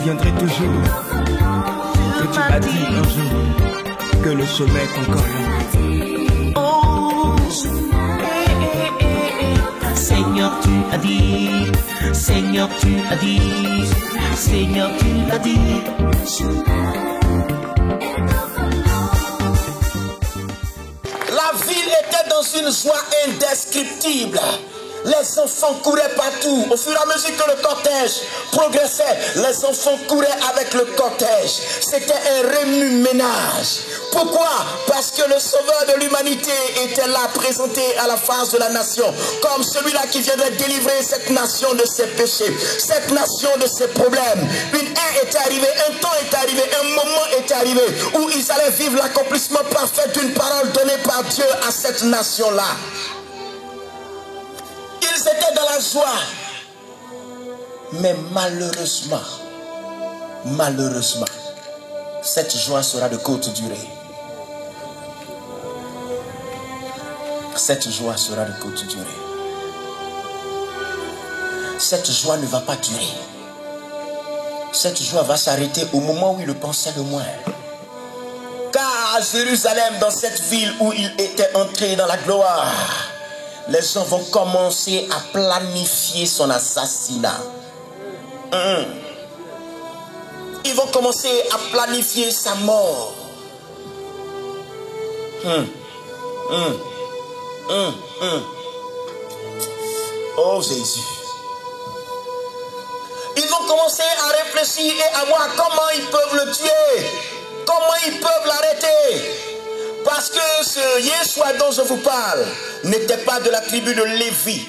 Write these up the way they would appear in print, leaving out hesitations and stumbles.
souviendrai toujours que tu as dit un jour que le sommet est encore là. Oh, Seigneur, tu as dit, Seigneur, tu as dit, Seigneur, tu l'as dit. La ville était dans une joie indescriptible. Les enfants couraient partout. Au fur et à mesure que le cortège progressait, les enfants couraient avec le cortège. C'était un remue-ménage. Pourquoi? Parce que le sauveur de l'humanité était là, présenté à la face de la nation, comme celui-là qui viendrait délivrer cette nation de ses péchés, cette nation de ses problèmes. Une ère était arrivée, un temps est arrivé, un moment est arrivé où ils allaient vivre l'accomplissement parfait d'une parole donnée par Dieu à cette nation-là. Ils étaient dans la joie. Mais malheureusement, cette joie sera de courte durée. Cette joie sera de courte durée. Cette joie ne va pas durer. Cette joie va s'arrêter au moment où il le pensait le moins. Car à Jérusalem, dans cette ville où il était entré dans la gloire, les gens vont commencer à planifier son assassinat. Ils vont commencer à planifier sa mort. Oh Jésus. Ils vont commencer à réfléchir et à voir comment ils peuvent le tuer. Comment ils peuvent l'arrêter. Parce que ce Yeshua dont je vous parle n'était pas de la tribu de Lévi.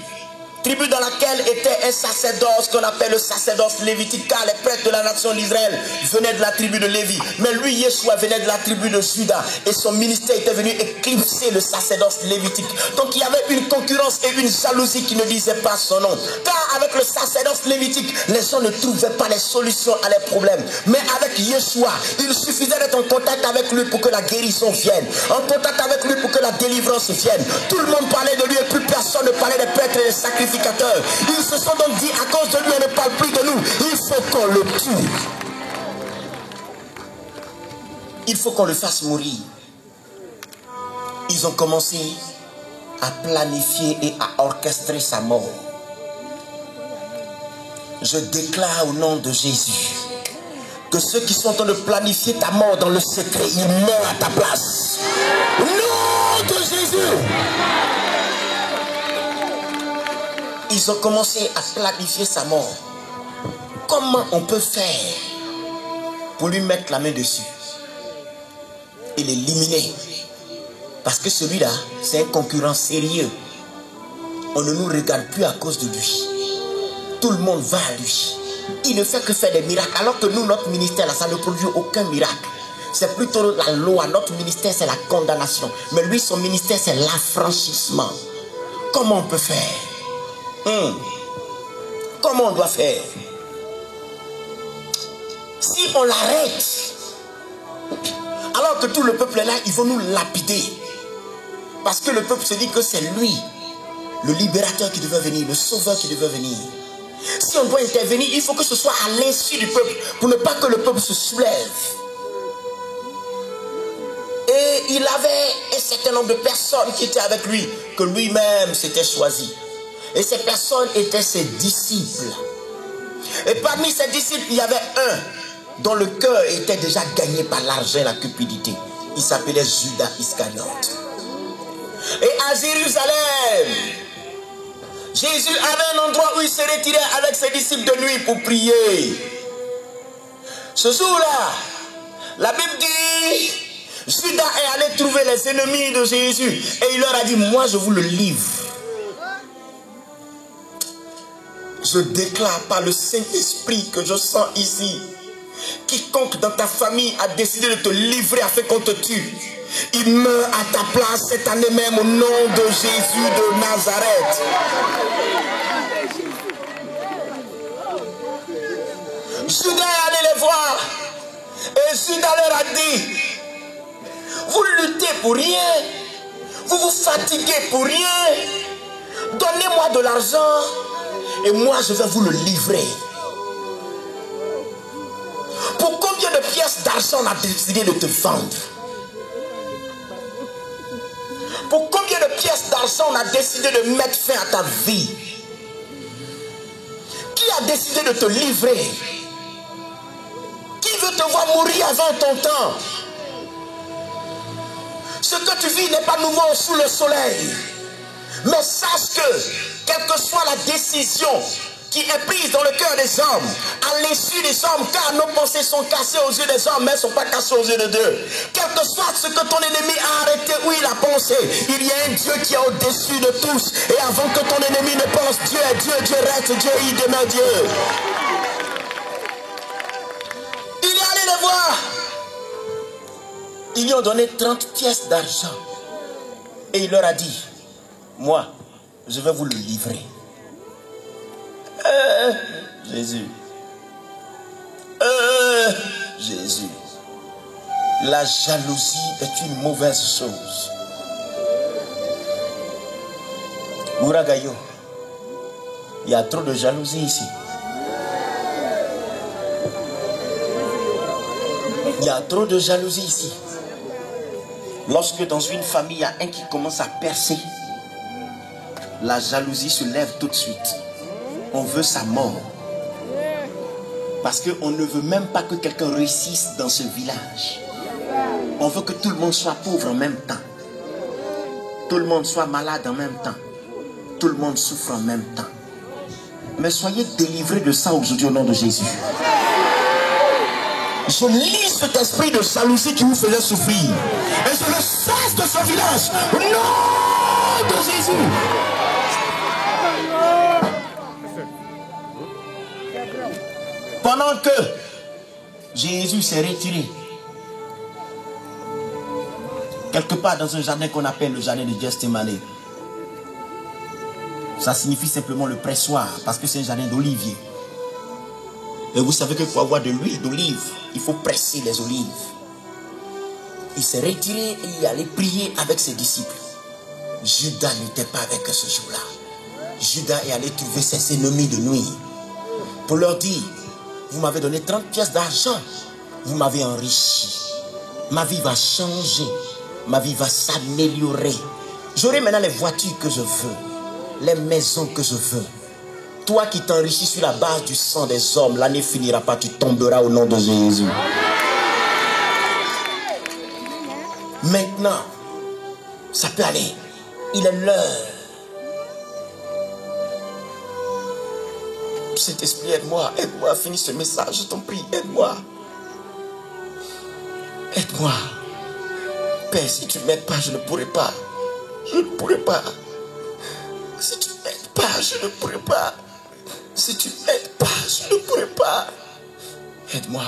Tribu dans laquelle était un sacerdoce qu'on appelle le sacerdoce lévitique, car les prêtres de la nation d'Israël venaient de la tribu de Lévi. Mais lui, Yeshua, venait de la tribu de Juda et son ministère était venu éclipser le sacerdoce lévitique. Donc il y avait une concurrence et une jalousie qui ne disait pas son nom. Car avec le sacerdoce lévitique, les gens ne trouvaient pas les solutions à leurs problèmes. Mais avec Yeshua, il suffisait d'être en contact avec lui pour que la guérison vienne, en contact avec lui pour que la délivrance vienne. Tout le monde parlait de lui et plus personne ne parlait des prêtres et des sacrificateurs. Ils se sont donc dit, à cause de lui, on ne parle plus de nous. Il faut qu'on le tue. Il faut qu'on le fasse mourir. Ils ont commencé à planifier et à orchestrer sa mort. Je déclare au nom de Jésus que ceux qui sont en train de planifier ta mort dans le secret, ils meurent à ta place. Au nom de Jésus. Ils ont commencé à planifier sa mort. Comment on peut faire pour lui mettre la main dessus et l'éliminer? Parce que celui-là, c'est un concurrent sérieux. On ne nous regarde plus à cause de lui. Tout le monde va à lui. Il ne fait que faire des miracles. Alors que nous, notre ministère, là, ça ne produit aucun miracle. C'est plutôt la loi. Notre ministère, c'est la condamnation. Mais lui, son ministère, c'est l'affranchissement. Comment on peut faire? Comment on doit faire? Si on l'arrête, alors que tout le peuple est là, ils vont nous lapider. Parce que le peuple se dit que c'est lui, le libérateur qui devait venir, le sauveur qui devait venir. Si on doit intervenir, il faut que ce soit à l'insu du peuple, pour ne pas que le peuple se soulève. Et il avait un certain nombre de personnes qui étaient avec lui, que lui-même s'était choisi. Et ces personnes étaient ses disciples. Et parmi ces disciples, il y avait un dont le cœur était déjà gagné par l'argent et la cupidité. Il s'appelait Judas Iscariote. Et à Jérusalem, Jésus avait un endroit où il se retirait avec ses disciples de nuit pour prier. Ce jour-là, la Bible dit, Judas est allé trouver les ennemis de Jésus et il leur a dit, moi je vous le livre. Je déclare par le Saint-Esprit que je sens ici, quiconque dans ta famille a décidé de te livrer afin qu'on te tue, il meurt à ta place cette année même au nom de Jésus de Nazareth. Judas est allé les voir et Judas leur a dit, vous luttez pour rien, vous vous fatiguez pour rien, donnez-moi de l'argent et moi je vais vous le livrer. combien de pièces d'argent on a décidé de te vendre? Pour combien de pièces d'argent on a décidé de mettre fin à ta vie? Qui a décidé de te livrer? Qui veut te voir mourir avant ton temps? Ce que tu vis n'est pas nouveau sous le soleil. Mais sache que, quelle que soit la décision qui est prise dans le cœur des hommes, à l'issue des hommes, car nos pensées sont cassées aux yeux des hommes, mais elles ne sont pas cassées aux yeux de Dieu. Quel que soit ce que ton ennemi a arrêté ou il a pensé, il y a un Dieu qui est au-dessus de tous. Et avant que ton ennemi ne pense, Dieu est Dieu, Dieu reste Dieu, il demeure Dieu. Il est allé les voir. Ils lui ont donné 30 pièces d'argent. Et il leur a dit, moi, je vais vous le livrer. Jésus. Jésus. La jalousie est une mauvaise chose. Ouragayo, il y a trop de jalousie ici. Il y a trop de jalousie ici. Lorsque dans une famille, il y a un qui commence à percer, la jalousie se lève tout de suite. On veut sa mort. Parce qu'on ne veut même pas que quelqu'un réussisse dans ce village. On veut que tout le monde soit pauvre en même temps. Tout le monde soit malade en même temps. Tout le monde souffre en même temps. Mais soyez délivrés de ça aujourd'hui au nom de Jésus. Je lis cet esprit de jalousie qui vous faisait souffrir. Et je le chasse de ce village. Au nom de Jésus. Pendant que Jésus s'est retiré quelque part dans un jardin qu'on appelle le jardin de Gethsémani. Ça signifie simplement le pressoir parce que c'est un jardin d'oliviers. Et vous savez que pour avoir de l'huile d'olive, il faut presser les olives. Il s'est retiré et il allait prier avec ses disciples. Judas n'était pas avec eux ce jour-là. Judas est allé trouver ses ennemis de nuit pour leur dire, vous m'avez donné 30 pièces d'argent, vous m'avez enrichi. Ma vie va changer, ma vie va s'améliorer. J'aurai maintenant les voitures que je veux, les maisons que je veux. Toi qui t'enrichis sur la base du sang des hommes, l'année finira pas, tu tomberas au nom de Jésus. Maintenant, ça peut aller. Il est l'heure. Saint-Esprit, aide-moi à finir ce message, je t'en prie, aide-moi. Aide-moi. Père, si tu ne m'aides pas, je ne pourrai pas. Je ne pourrai pas. Si tu ne m'aides pas, je ne pourrai pas. Si tu ne m'aides pas, je ne pourrai pas. Aide-moi.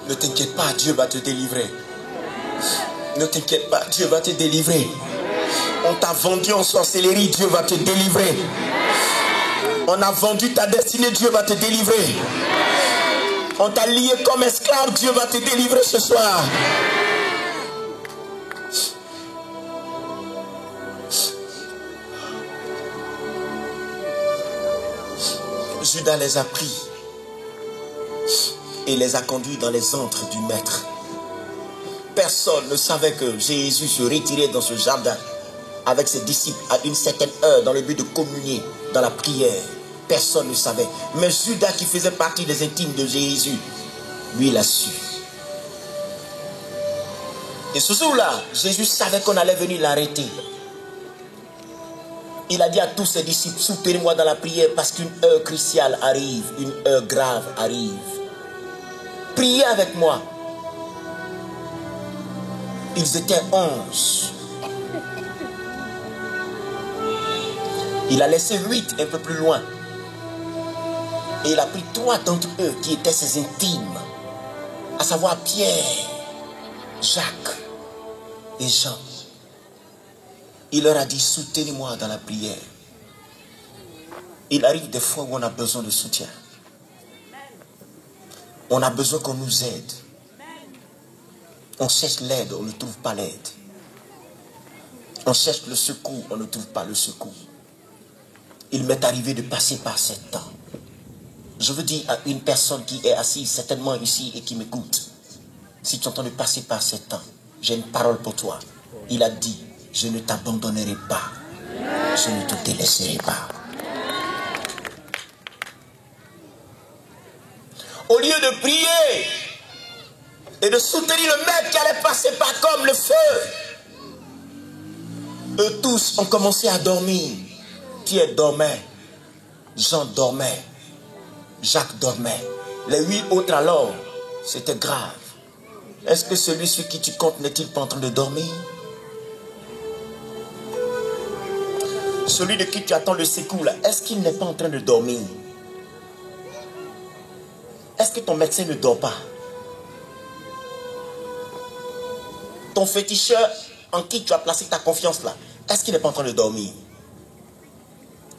Ne t'inquiète pas, Dieu va te délivrer. Ne t'inquiète pas, Dieu va te délivrer. On t'a vendu en sorcellerie, Dieu va te délivrer. On a vendu ta destinée, Dieu va te délivrer. On t'a lié comme esclave, Dieu va te délivrer ce soir. Judas les a pris et les a conduits dans les antres du maître. Personne ne savait que Jésus se retirait dans ce jardin avec ses disciples à une certaine heure dans le but de communier dans la prière. Personne ne savait. Mais Judas, qui faisait partie des intimes de Jésus, lui l'a su. Et ce jour-là, Jésus savait qu'on allait venir l'arrêter. Il a dit à tous ses disciples, soutenez-moi dans la prière parce qu'une heure cruciale arrive, une heure grave arrive. Priez avec moi. Ils étaient 11. Il a laissé 8 un peu plus loin. Et il a pris 3 d'entre eux qui étaient ses intimes, à savoir Pierre, Jacques et Jean. Il leur a dit, soutenez-moi dans la prière. Il arrive des fois où on a besoin de soutien. On a besoin qu'on nous aide. On cherche l'aide, on ne trouve pas l'aide. On cherche le secours, on ne trouve pas le secours. Il m'est arrivé de passer par ces temps. Je veux dire à une personne qui est assise certainement ici et qui m'écoute, si tu entends de passer par ces temps, j'ai une parole pour toi. Il a dit, je ne t'abandonnerai pas, je ne te délaisserai pas. Au lieu de prier et de soutenir le maître qui allait passer par comme le feu, eux tous ont commencé à dormir. Pierre dormait, Jean dormait, Jacques dormait. Les 8 autres alors, c'était grave. Est-ce que celui sur qui tu comptes n'est-il pas en train de dormir? Celui de qui tu attends le secours là, est-ce qu'il n'est pas en train de dormir? Est-ce que ton médecin ne dort pas? Ton féticheur en qui tu as placé ta confiance là, est-ce qu'il n'est pas en train de dormir?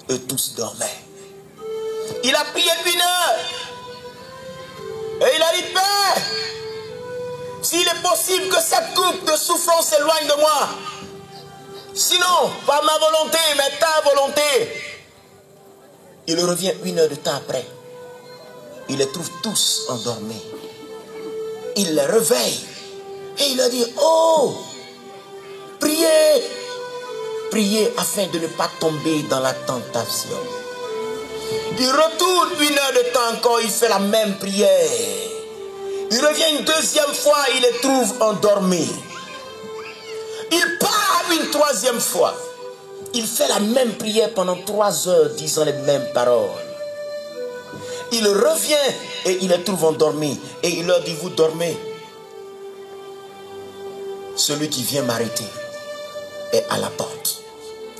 Eux tous dormaient. Il a prié 1 heure. Et il a dit, Père, s'il est possible que cette coupe de souffrance s'éloigne de moi. Sinon, pas ma volonté, mais ta volonté. Il revient 1 heure de temps après. Il les trouve tous endormis. Il les réveille. Et il leur dit, oh, priez. Priez afin de ne pas tomber dans la tentation. Il retourne 1 heure de temps encore, il fait la même prière. Il revient une 2e fois, il les trouve endormis. Il part une 3e fois. Il fait la même prière pendant 3 heures, disant les mêmes paroles. Il revient et il les trouve endormis. Et il leur dit, vous dormez. Celui qui vient m'arrêter est à la porte.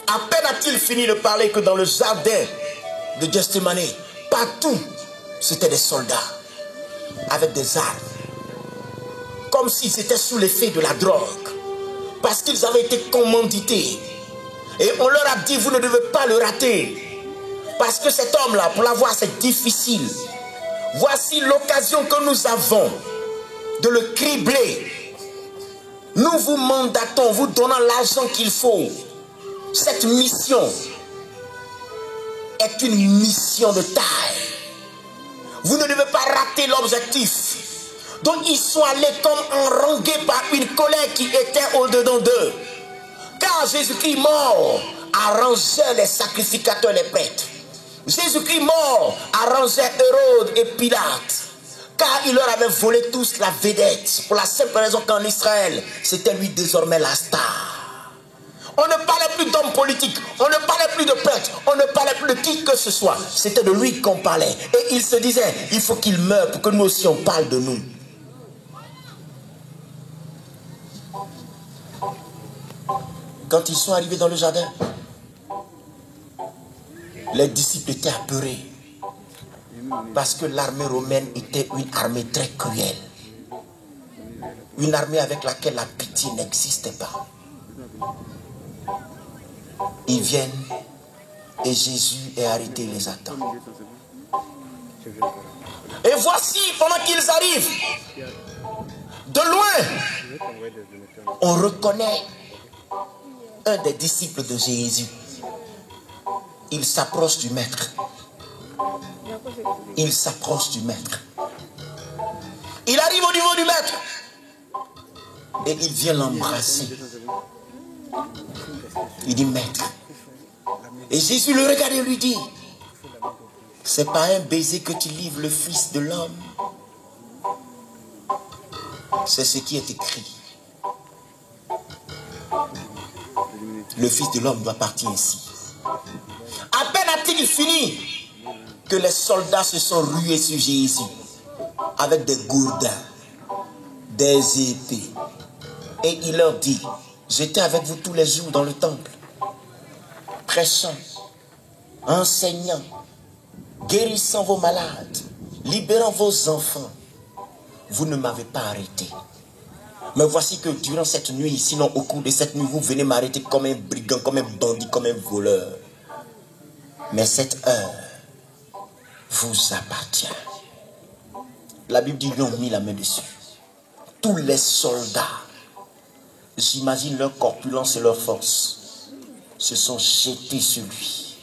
À peine a-t-il fini de parler que dans le jardin de Gethsémane, partout, c'était des soldats avec des armes. Comme s'ils étaient sous l'effet de la drogue. Parce qu'ils avaient été commandités. Et on leur a dit, vous ne devez pas le rater. Parce que cet homme-là, pour l'avoir, c'est difficile. Voici l'occasion que nous avons de le cribler. Nous vous mandatons, vous donnant l'argent qu'il faut. Cette mission est une mission de taille. Vous ne devez pas rater l'objectif. Donc ils sont allés comme enrangés par une colère qui était au-dedans d'eux. Car Jésus-Christ mort arrangeait les sacrificateurs et les prêtres. Jésus-Christ mort arrangeait Hérode et Pilate. Car il leur avait volé tous la vedette. Pour la simple raison qu'en Israël, c'était lui désormais la star. On ne parlait plus d'hommes politiques, on ne parlait plus de prêtres, on ne parlait plus de qui que ce soit. C'était de lui qu'on parlait. Et il se disait, il faut qu'il meure pour que nous aussi on parle de nous. Quand ils sont arrivés dans le jardin, les disciples étaient apeurés. Parce que l'armée romaine était une armée très cruelle. Une armée avec laquelle la pitié n'existait pas. Ils viennent et Jésus est arrêté, il les attend. Et voici, pendant qu'ils arrivent, de loin, on reconnaît un des disciples de Jésus. Il s'approche du maître. Il s'approche du maître. Il arrive au niveau du maître. Et il vient l'embrasser. Il dit, maître. Et Jésus le regarde et lui dit, c'est pas un baiser que tu livres le Fils de l'homme. C'est ce qui est écrit. Le Fils de l'homme doit partir ainsi. il finit que les soldats se sont rués sur Jésus avec des gourdins, des épées. Et il leur dit, j'étais avec vous tous les jours dans le temple, prêchant, enseignant, guérissant vos malades, libérant vos enfants. Vous ne m'avez pas arrêté. Mais voici que durant cette nuit, sinon au cours de cette nuit, vous venez m'arrêter comme un brigand, comme un bandit, comme un voleur. Mais cette heure vous appartient. La Bible dit, ils ont mis la main dessus. Tous les soldats, j'imagine leur corpulence et leur force, se sont jetés sur lui.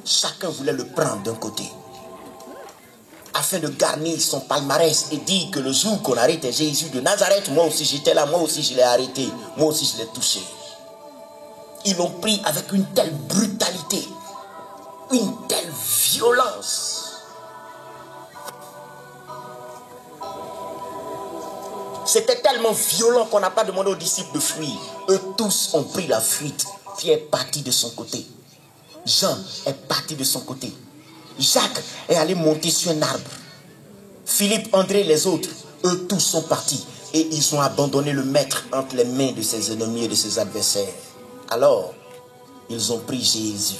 Chacun voulait le prendre d'un côté, afin de garnir son palmarès et dire que le jour qu'on arrêtait Jésus de Nazareth, moi aussi j'étais là, moi aussi je l'ai arrêté, moi aussi je l'ai touché. Ils l'ont pris avec une telle brutalité, une telle violence. C'était tellement violent qu'on n'a pas demandé aux disciples de fuir. Eux tous ont pris la fuite. Pierre est parti de son côté. Jean est parti de son côté. Jacques est allé monter sur un arbre. Philippe, André, les autres, eux tous sont partis. Et ils ont abandonné le maître entre les mains de ses ennemis et de ses adversaires. Alors, ils ont pris Jésus.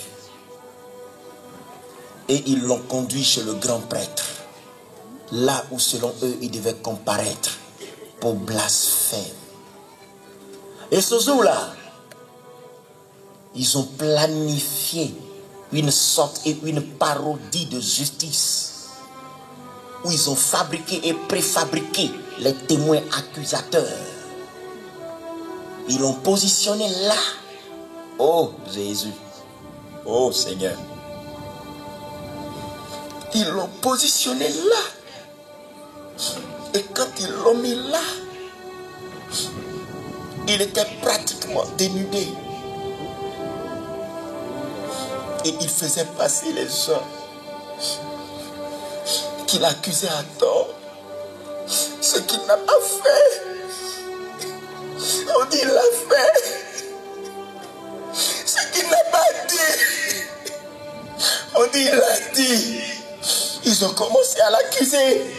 Et ils l'ont conduit chez le grand prêtre. Là où selon eux, il devait comparaître pour blasphème. Et ce jour-là, ils ont planifié une sorte et une parodie de justice, où ils ont fabriqué et préfabriqué les témoins accusateurs. Ils l'ont positionné là. Oh Jésus, oh Seigneur. Ils l'ont positionné là. Et quand ils l'ont mis là, il était pratiquement dénudé. Et il faisait passer les gens qu'il accusait à tort, ce qu'il n'a pas fait. On dit il l'a fait. Ce qu'il n'a pas dit, on dit il l'a dit. Ils ont commencé à l'accuser.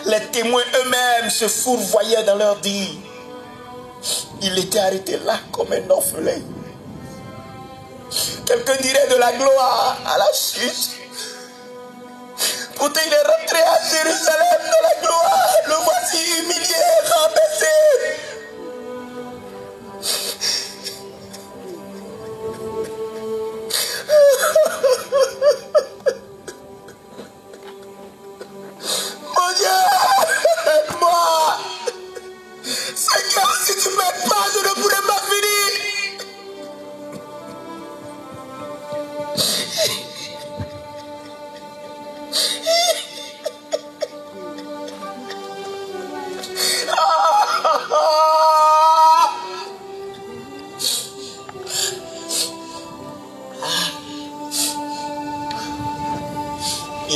Les témoins eux-mêmes se fourvoyaient dans leur dire. Il était arrêté là comme un orphelin. Quelqu'un dirait de la gloire à la chute. Pourtant il est rentré à Jérusalem dans la gloire. Le voici humilié, rabaissé. Mon Dieu, aide-moi. Seigneur, si tu ne m'aides pas, je ne pourrai pas finir.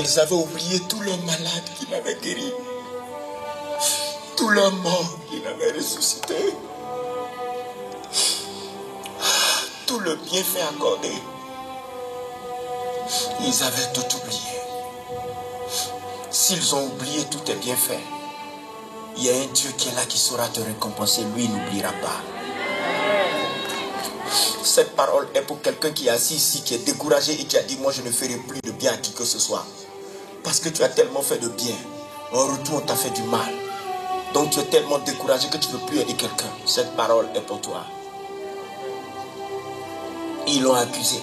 Ils avaient oublié tous leurs malades qu'il avait guéris, tous leurs morts qu'il avait ressuscités, tout le bienfait accordé. Ils avaient tout oublié. S'ils ont oublié tous tes bienfaits, il y a un Dieu qui est là qui saura te récompenser. Lui, il n'oubliera pas. Cette parole est pour quelqu'un qui est assis ici, qui est découragé et qui a dit, moi je ne ferai plus de bien à qui que ce soit. Parce que tu as tellement fait de bien. En retour, on t'a fait du mal. Donc tu es tellement découragé que tu ne peux plus aider quelqu'un. Cette parole est pour toi. Ils l'ont accusé.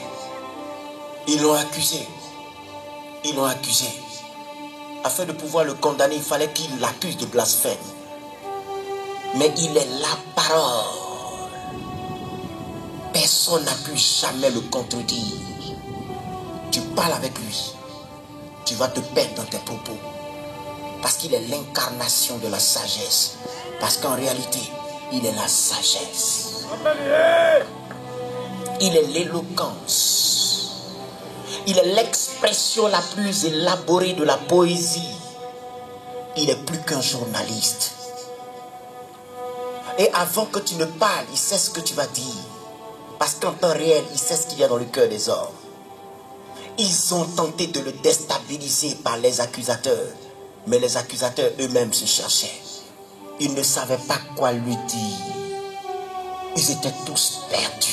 Ils l'ont accusé. Ils l'ont accusé. Afin de pouvoir le condamner, il fallait qu'il l'accuse de blasphème. Mais il est la parole. Personne n'a pu jamais le contredire. Tu parles avec lui. Tu vas te perdre dans tes propos. Parce qu'il est l'incarnation de la sagesse. Parce qu'en réalité, il est la sagesse. Il est l'éloquence. Il est l'expression la plus élaborée de la poésie. Il est plus qu'un journaliste. Et avant que tu ne parles, il sait ce que tu vas dire. Parce qu'en temps réel, il sait ce qu'il y a dans le cœur des hommes. Ils ont tenté de le déstabiliser par les accusateurs. Mais les accusateurs eux-mêmes se cherchaient. Ils ne savaient pas quoi lui dire. Ils étaient tous perdus.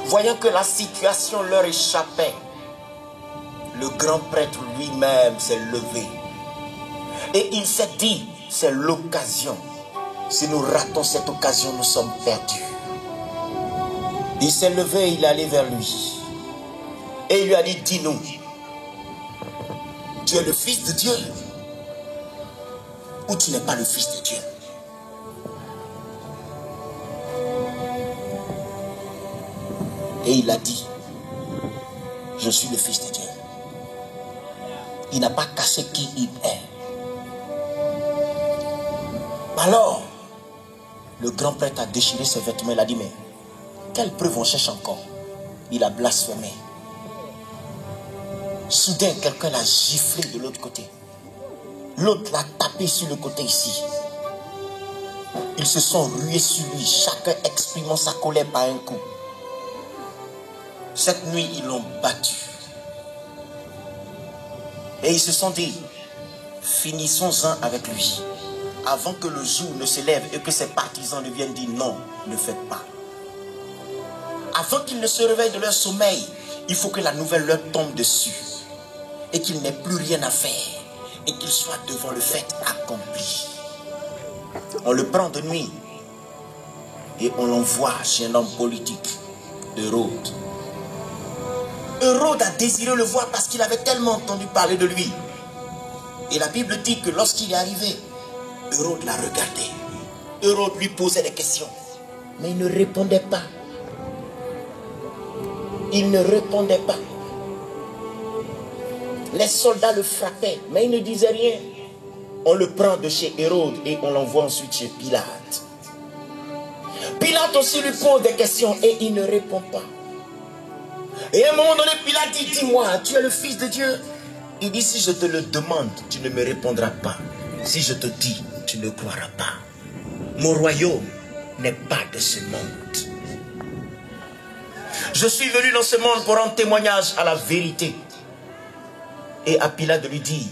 Voyant que la situation leur échappait, le grand prêtre lui-même s'est levé. Et il s'est dit, c'est l'occasion. Si nous ratons cette occasion, nous sommes perdus. Il s'est levé, il est allé vers lui. Et il lui a dit, dis-nous, tu es le Fils de Dieu ou tu n'es pas le Fils de Dieu? Et il a dit, je suis le Fils de Dieu. Il n'a pas caché qui il est. Alors, le grand prêtre a déchiré ses vêtements. Il a dit, mais quelle preuve on cherche encore? Il a blasphémé. Soudain, quelqu'un l'a giflé de l'autre côté. L'autre l'a tapé sur le côté ici. Ils se sont rués sur lui, chacun exprimant sa colère par un coup. Cette nuit, ils l'ont battu. Et ils se sont dit, finissons-en avec lui. Avant que le jour ne se lève et que ses partisans ne viennent dire non, ne faites pas. Avant qu'ils ne se réveillent de leur sommeil, il faut que la nouvelle leur tombe dessus. Et qu'il n'ait plus rien à faire. Et qu'il soit devant le fait accompli. On le prend de nuit. Et on l'envoie chez un homme politique, Hérode. Hérode a désiré le voir parce qu'il avait tellement entendu parler de lui. Et la Bible dit que lorsqu'il est arrivé, Hérode l'a regardé. Hérode lui posait des questions. Mais il ne répondait pas. Il ne répondait pas. Les soldats le frappaient, mais il ne disait rien. On le prend de chez Hérode et on l'envoie ensuite chez Pilate. Pilate aussi lui pose des questions et il ne répond pas. Et à un moment donné, Pilate dit, dis-moi, tu es le Fils de Dieu? Il dit, si je te le demande, tu ne me répondras pas. Si je te dis, tu ne croiras pas. Mon royaume n'est pas de ce monde. Je suis venu dans ce monde pour rendre témoignage à la vérité. Et à Pilate de lui dire,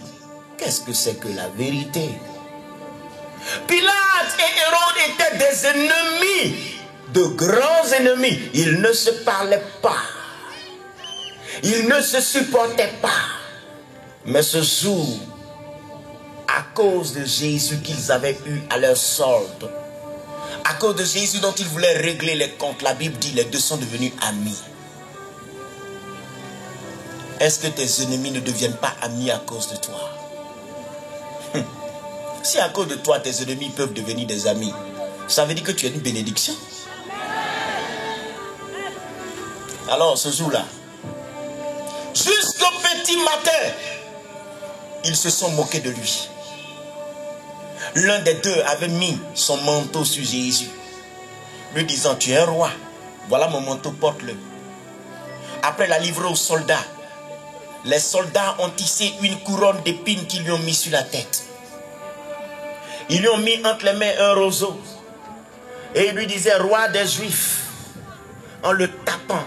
qu'est-ce que c'est que la vérité? Pilate et Hérode étaient des ennemis, de grands ennemis. Ils ne se parlaient pas. Ils ne se supportaient pas. Mais ce jour, à cause de Jésus qu'ils avaient eu à leur solde, à cause de Jésus dont ils voulaient régler les comptes, la Bible dit les deux sont devenus amis. Est-ce que tes ennemis ne deviennent pas amis à cause de toi? Si à cause de toi, tes ennemis peuvent devenir des amis, ça veut dire que tu es une bénédiction. Alors, ce jour-là, jusqu'au petit matin, ils se sont moqués de lui. L'un des deux avait mis son manteau sur Jésus, lui disant, tu es un roi, voilà mon manteau, porte-le. Après la livrer aux soldats, les soldats ont tissé une couronne d'épines qu'ils lui ont mis sur la tête. Ils lui ont mis entre les mains un roseau. Et il lui disait, roi des Juifs, en le tapant.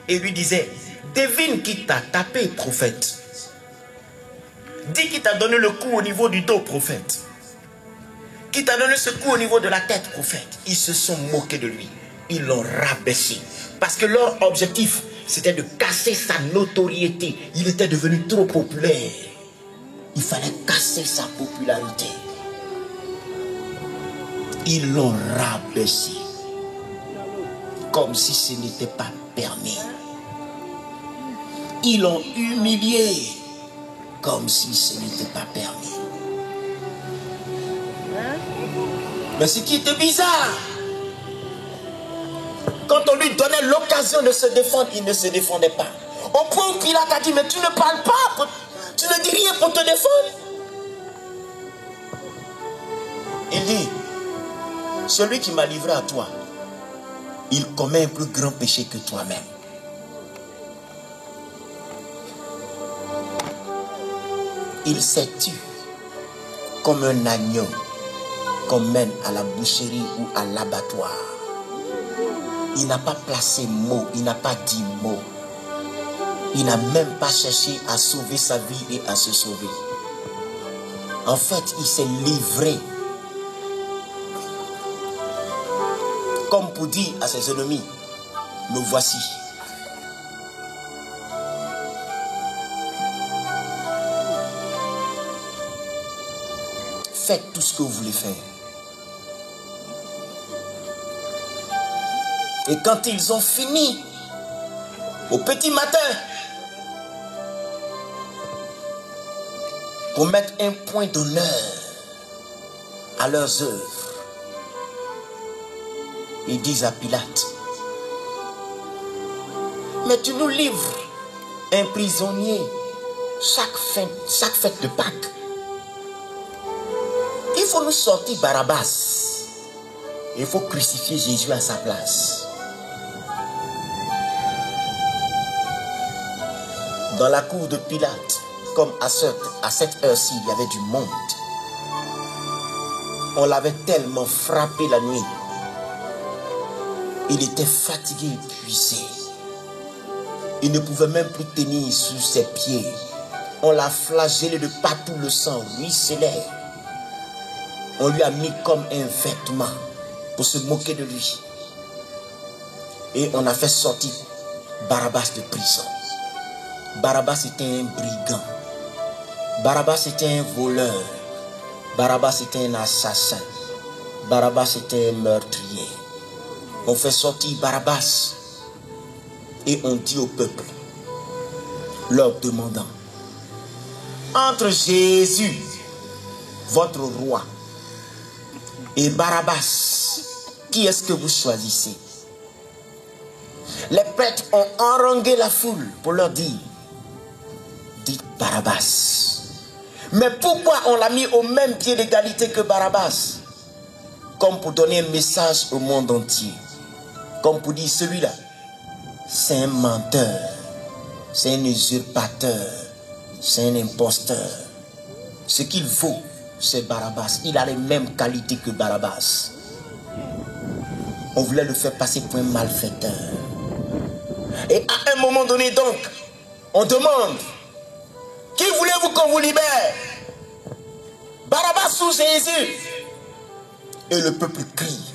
Et il lui disait, devine qui t'a tapé, prophète. Dis qui t'a donné le coup au niveau du dos, prophète. Qui t'a donné ce coup au niveau de la tête, prophète. Ils se sont moqués de lui. Ils l'ont rabaissé. Parce que leur objectif, c'était de casser sa notoriété. Il était devenu trop populaire. Il fallait casser sa popularité. Ils l'ont rabaissé. Comme si ce n'était pas permis. Ils l'ont humilié. Comme si ce n'était pas permis. Mais ce qui était bizarre, quand on lui donnait l'occasion de se défendre, il ne se défendait pas. Au point où Pilate a dit, mais tu ne parles pas, tu ne dis rien pour te défendre. Il dit, celui qui m'a livré à toi, il commet un plus grand péché que toi-même. Il s'est tué comme un agneau qu'on mène à la boucherie ou à l'abattoir. il n'a pas placé mot, il n'a pas dit mot. Il n'a même pas cherché à sauver sa vie et à se sauver. En fait, il s'est livré. Comme pour dire à ses ennemis, nous voici. Faites tout ce que vous voulez faire. Et quand ils ont fini, au petit matin, pour mettre un point d'honneur à leurs œuvres, ils disent à Pilate, mais tu nous livres un prisonnier chaque fête de Pâques. Il faut nous sortir Barabbas. Il faut crucifier Jésus à sa place. Dans la cour de Pilate, comme à cette heure-ci, il y avait du monde. On l'avait tellement frappé la nuit. Il était fatigué, épuisé. Il ne pouvait même plus tenir sur ses pieds. On l'a flagellé de partout, le sang ruisselait. On lui a mis comme un vêtement pour se moquer de lui. Et on a fait sortir Barabbas de prison. Barabbas était un brigand. Barabbas était un voleur. Barabbas était un assassin. Barabbas était un meurtrier. On fait sortir Barabbas et on dit au peuple, leur demandant, entre Jésus, votre roi, et Barabbas, qui est-ce que vous choisissez? Les prêtres ont harangué la foule pour leur dire, dites Barabbas. Mais pourquoi on l'a mis au même pied d'égalité que Barabbas? Comme pour donner un message au monde entier. Comme pour dire, celui-là, c'est un menteur, c'est un usurpateur, c'est un imposteur. Ce qu'il vaut, c'est Barabbas. Il a les mêmes qualités que Barabbas. On voulait le faire passer pour un malfaiteur. Et à un moment donné donc, on demande, qui voulez-vous qu'on vous libère? Barabbas ou Jésus? Et le peuple crie,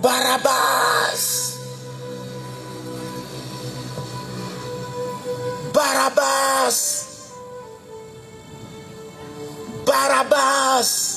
Barabbas! Barabbas! Barabbas!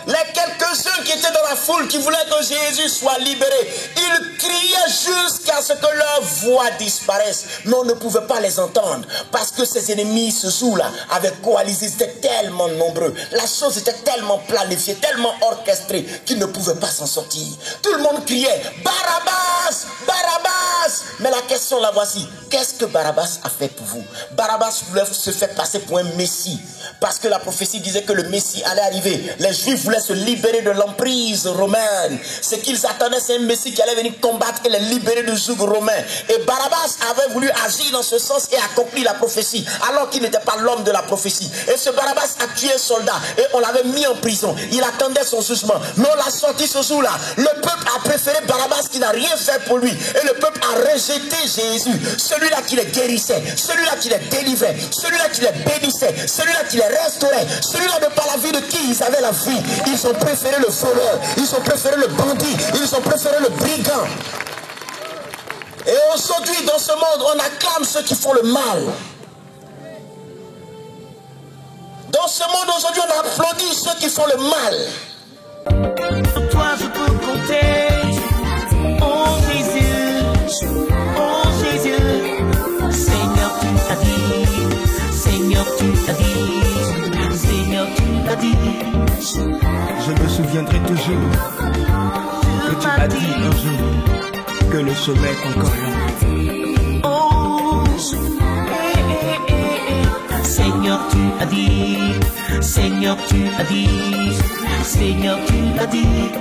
Les quelques-uns qui étaient dans la foule qui voulaient que Jésus soit libéré, ils criaient jusqu'à ce que leur voix disparaisse. Mais on ne pouvait pas les entendre parce que ces ennemis ce jour-là avaient coalisé, ils étaient tellement nombreux. La chose était tellement planifiée, tellement orchestrée qu'ils ne pouvaient pas s'en sortir. Tout le monde criait Barabbas! Barabbas! Mais la question la voici. Qu'est-ce que Barabbas a fait pour vous? Barabbas voulait se faire passer pour un messie parce que la prophétie disait que le messie allait arriver. Les Juifs voulaient se libérer de l'emprise romaine. Ce qu'ils attendaient, c'est un messie qui allait venir combattre et les libérer du joug romain. Et Barabbas avait voulu agir dans ce sens et accomplir la prophétie alors qu'il n'était pas l'homme de la prophétie. Et ce Barabbas a tué un soldat et on l'avait mis en prison. Il attendait son jugement. Mais on l'a sorti ce jour-là. Le peuple a préféré Barabbas qui n'a rien fait pour lui. Et le peuple a rejeté Jésus. Celui-là qui les guérissait, celui-là qui les délivrait, celui-là qui les bénissait, celui-là qui les restaurait, celui-là de par la vie de qui ils avaient la vie. Ils ont préféré le voleur, ils ont préféré le bandit, ils ont préféré le brigand. Et aujourd'hui, dans ce monde, on acclame ceux qui font le mal. Dans ce monde, aujourd'hui, on applaudit ceux qui font le mal. Sur toi, je peux compter. Oh Jésus, oh Jésus. Seigneur, tu as dit. Seigneur, tu as dit. Seigneur, tu as dit. Je me souviendrai toujours que tu as dit un jour que le sommet est encore là. Oh, Seigneur, tu as dit. Seigneur, tu as dit. Seigneur, tu as dit.